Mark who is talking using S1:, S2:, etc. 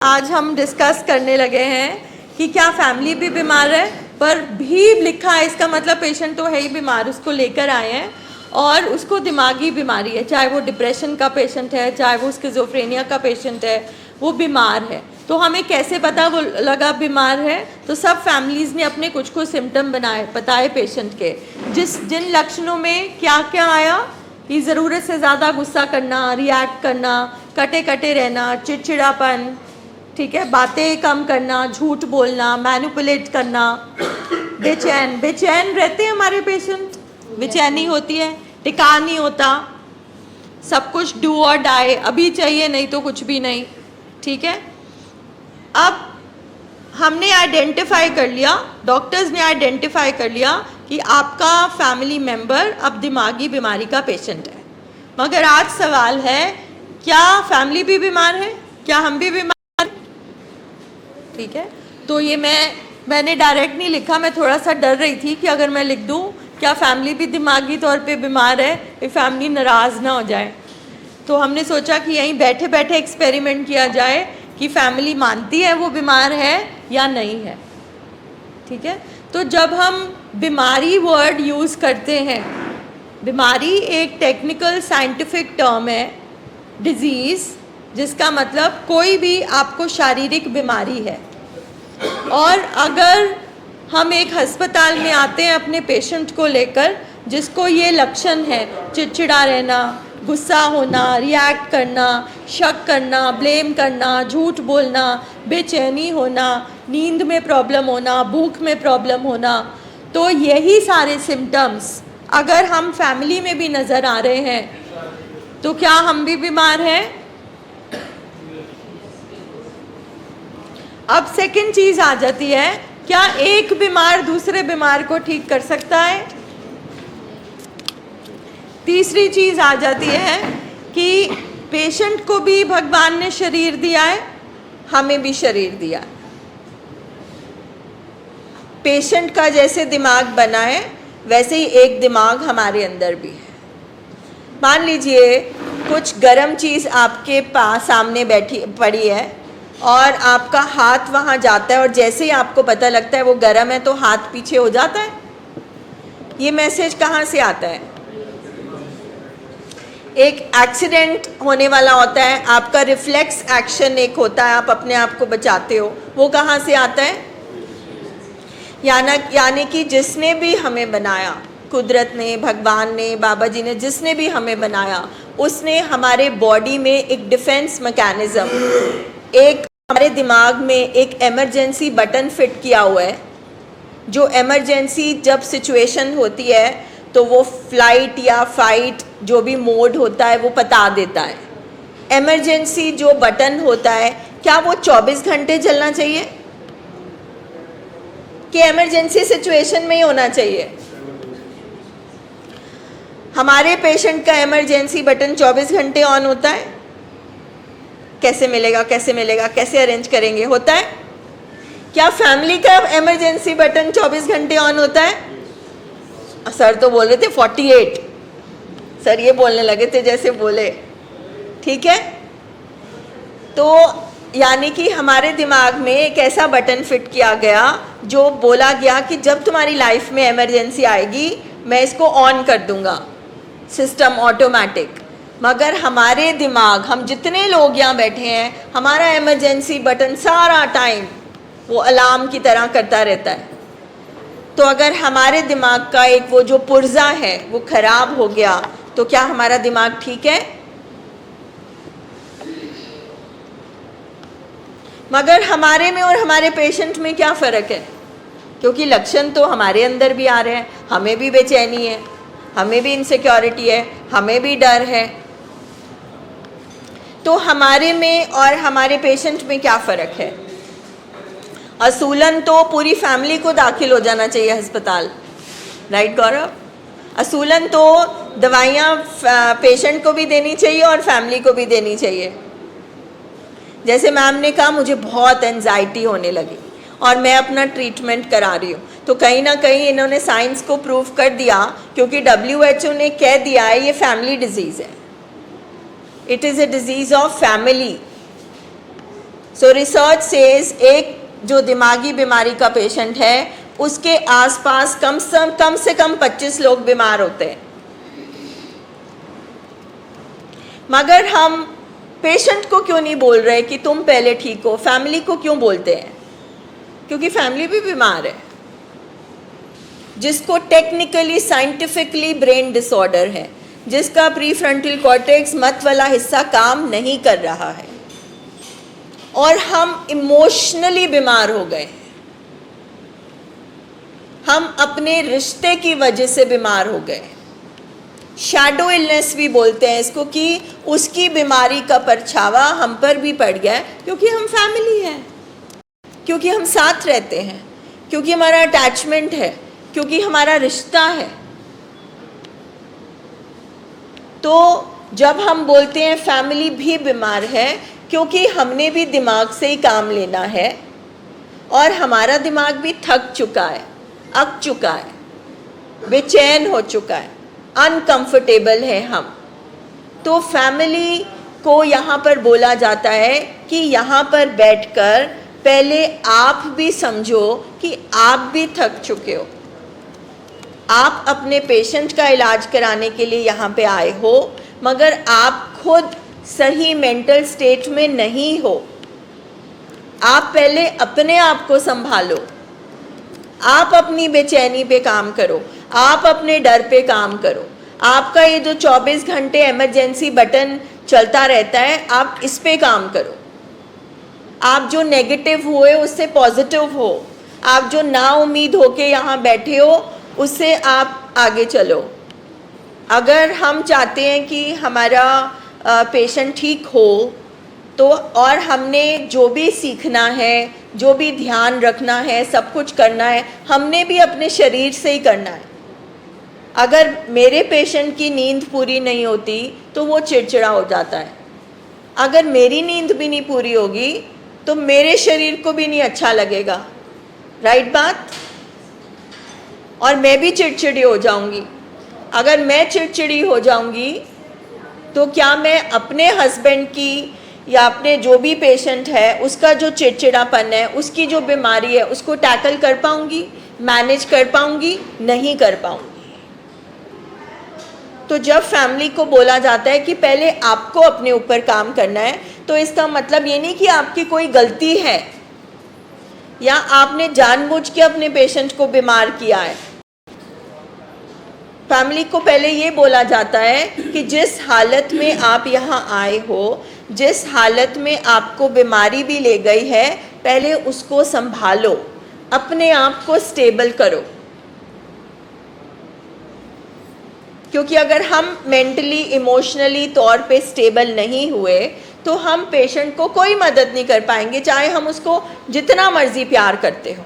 S1: आज हम डिस्कस करने लगे हैं कि क्या फैमिली भी बीमार है, पर भी लिखा है इसका मतलब पेशेंट तो है ही बीमार, उसको लेकर आए हैं और उसको दिमागी बीमारी है, चाहे वो डिप्रेशन का पेशेंट है, चाहे वो स्किज़ोफ्रेनिया का पेशेंट है, वो बीमार है। तो हमें कैसे पता वो लगा बीमार है? तो सब फैमिलीज़ ने अपने कुछ कुछ सिम्टम बताए पेशेंट के, जिन लक्षणों में क्या क्या आया कि ज़रूरत से ज़्यादा गुस्सा करना, रिएक्ट करना, कटे कटे रहना, चिड़चिड़ापन, ठीक है, बातें कम करना, झूठ बोलना, मैनिपुलेट करना, बेचैन रहते हैं हमारे पेशेंट, बेचैनी होती है, टिका नहीं होता, सब कुछ डू और डाई, अभी चाहिए नहीं तो कुछ भी नहीं, ठीक है। अब हमने आइडेंटिफाई कर लिया, डॉक्टर्स ने आइडेंटिफाई कर लिया कि आपका फैमिली मेंबर अब दिमागी बीमारी का पेशेंट है। मगर आज सवाल है, क्या फैमिली भी बीमार है? क्या हम भी बीमार? ठीक है, तो ये मैंने डायरेक्ट नहीं लिखा, मैं थोड़ा सा डर रही थी कि अगर मैं लिख दूँ क्या फैमिली भी दिमागी तौर पे बीमार है, ये फैमिली नाराज़ ना हो जाए। तो हमने सोचा कि यहीं बैठे बैठे एक्सपेरिमेंट किया जाए कि फैमिली मानती है वो बीमार है या नहीं है, ठीक है। तो जब हम बीमारी वर्ड यूज़ करते हैं, बीमारी एक टेक्निकल साइंटिफिक टर्म है, डिजीज़, जिसका मतलब कोई भी आपको शारीरिक बीमारी है। और अगर हम एक अस्पताल में आते हैं अपने पेशेंट को लेकर जिसको ये लक्षण है, चिड़चिड़ा रहना, गुस्सा होना, रिएक्ट करना, शक करना, ब्लेम करना, झूठ बोलना, बेचैनी होना, नींद में प्रॉब्लम होना, भूख में प्रॉब्लम होना, तो यही सारे सिम्टम्स अगर हम फैमिली में भी नज़र आ रहे हैं तो क्या हम भी बीमार हैं? अब सेकंड चीज़ आ जाती है, क्या एक बीमार दूसरे बीमार को ठीक कर सकता है? तीसरी चीज़ आ जाती है कि पेशेंट को भी भगवान ने शरीर दिया है, हमें भी शरीर दिया है। पेशेंट का जैसे दिमाग बना है वैसे ही एक दिमाग हमारे अंदर भी है। मान लीजिए कुछ गर्म चीज़ आपके पास सामने पड़ी है और आपका हाथ वहाँ जाता है और जैसे ही आपको पता लगता है वो गर्म है तो हाथ पीछे हो जाता है। ये मैसेज कहाँ से आता है? एक एक्सीडेंट होने वाला होता है, आपका रिफ्लेक्स एक्शन एक होता है, आप अपने आप को बचाते हो, वो कहाँ से आता है? यानी कि जिसने भी हमें बनाया, कुदरत ने, भगवान ने, बाबा जी ने, जिसने भी हमें बनाया, उसने हमारे बॉडी में एक डिफेंस मैकेनिज्म, एक हमारे दिमाग में एक इमरजेंसी बटन फिट किया हुआ है, जो इमरजेंसी जब सिचुएशन होती है तो वो फ्लाइट या फाइट जो भी मोड होता है वो बता देता है। इमरजेंसी जो बटन होता है, क्या वो 24 घंटे चलना चाहिए कि इमरजेंसी सिचुएशन में ही होना चाहिए? हमारे पेशेंट का इमरजेंसी बटन 24 घंटे ऑन होता है। कैसे मिलेगा, कैसे अरेंज करेंगे? होता है। क्या फैमिली का इमरजेंसी बटन 24 घंटे ऑन होता है? सर तो बोल रहे थे 48, सर ये बोलने लगे थे जैसे बोले, ठीक है। तो यानी कि हमारे दिमाग में एक ऐसा बटन फिट किया गया जो बोला गया कि जब तुम्हारी लाइफ में इमरजेंसी आएगी मैं इसको ऑन कर दूंगा, सिस्टम ऑटोमेटिक। मगर हमारे दिमाग, हम जितने लोग यहाँ बैठे हैं, हमारा इमरजेंसी बटन सारा टाइम वो अलार्म की तरह करता रहता है। तो अगर हमारे दिमाग का एक वो जो पुर्जा है वो खराब हो गया तो क्या हमारा दिमाग ठीक है? मगर हमारे में और हमारे पेशेंट में क्या फ़र्क है? क्योंकि लक्षण तो हमारे अंदर भी आ रहे हैं, हमें भी बेचैनी है, हमें भी इनसिक्योरिटी है, हमें भी डर है। तो हमारे में और हमारे पेशेंट में क्या फ़र्क है? असूलन तो पूरी फैमिली को दाखिल हो जाना चाहिए अस्पताल, राइट गौरव? असूलन तो दवाइयाँ पेशेंट को भी देनी चाहिए और फैमिली को भी देनी चाहिए। जैसे मैम ने कहा मुझे बहुत एंजाइटी होने लगी और मैं अपना ट्रीटमेंट करा रही हूँ, तो कहीं ना कहीं इन्होंने साइंस को प्रूव कर दिया, क्योंकि WHO ने कह दिया है ये फैमिली डिजीज़ है, it is a disease of family. So research says एक जो दिमागी बीमारी का पेशेंट है उसके आसपास कम से कम 25 लोग बीमार होते हैं। मगर हम पेशेंट को क्यों नहीं बोल रहे कि तुम पहले ठीक हो, फैमिली को क्यों बोलते हैं? क्योंकि फैमिली भी बीमार है, जिसको टेक्निकली साइंटिफिकली ब्रेन डिसऑर्डर है, जिसका प्रीफ्रंटल कॉर्टेक्स मत वाला हिस्सा काम नहीं कर रहा है, और हम इमोशनली बीमार हो गए। हम अपने रिश्ते की वजह से बीमार हो गए। शैडो इलनेस भी बोलते हैं इसको, कि उसकी बीमारी का परछावा हम पर भी पड़ गया है, क्योंकि हम फैमिली हैं, क्योंकि हम साथ रहते हैं, क्योंकि हमारा अटैचमेंट है, क्योंकि हमारा रिश्ता है। तो जब हम बोलते हैं फैमिली भी बीमार है, क्योंकि हमने भी दिमाग से ही काम लेना है और हमारा दिमाग भी थक चुका है, अक चुका है, बेचैन हो चुका है, अनकंफर्टेबल है हम। तो फैमिली को यहाँ पर बोला जाता है कि यहाँ पर बैठकर पहले आप भी समझो कि आप भी थक चुके हो। आप अपने पेशेंट का इलाज कराने के लिए यहाँ पे आए हो, मगर आप खुद सही मेंटल स्टेट में नहीं हो। आप पहले अपने आप को संभालो, आप अपनी बेचैनी पे काम करो, आप अपने डर पे काम करो। आपका ये जो 24 घंटे इमरजेंसी बटन चलता रहता है, आप इस पे काम करो। आप जो नेगेटिव हुए उससे पॉजिटिव हो, आप जो ना उम्मीद होके यहाँ बैठे हो उससे आप आगे चलो। अगर हम चाहते हैं कि हमारा पेशेंट ठीक हो, तो और हमने जो भी सीखना है, जो भी ध्यान रखना है, सब कुछ करना है, हमने भी अपने शरीर से ही करना है। अगर मेरे पेशेंट की नींद पूरी नहीं होती तो वो चिड़चिड़ा हो जाता है। अगर मेरी नींद भी नहीं पूरी होगी तो मेरे शरीर को भी नहीं अच्छा लगेगा, राइट बात? और मैं भी चिड़चिड़ी हो जाऊंगी। अगर मैं चिड़चिड़ी हो जाऊंगी तो क्या मैं अपने हस्बैंड की या अपने जो भी पेशेंट है उसका जो चिड़चिड़ापन है, उसकी जो बीमारी है, उसको टैकल कर पाऊंगी, मैनेज कर पाऊंगी? नहीं कर पाऊंगी। तो जब फैमिली को बोला जाता है कि पहले आपको अपने ऊपर काम करना है, तो इसका मतलब ये नहीं कि आपकी कोई गलती है या आपने जानबूझ के अपने पेशेंट को बीमार किया है। फैमिली को पहले ये बोला जाता है कि जिस हालत में आप यहाँ आए हो, जिस हालत में आपको बीमारी भी ले गई है, पहले उसको संभालो, अपने आप को स्टेबल करो। क्योंकि अगर हम मेंटली इमोशनली तौर पे स्टेबल नहीं हुए तो हम पेशेंट को कोई मदद नहीं कर पाएंगे, चाहे हम उसको जितना मर्जी प्यार करते हो।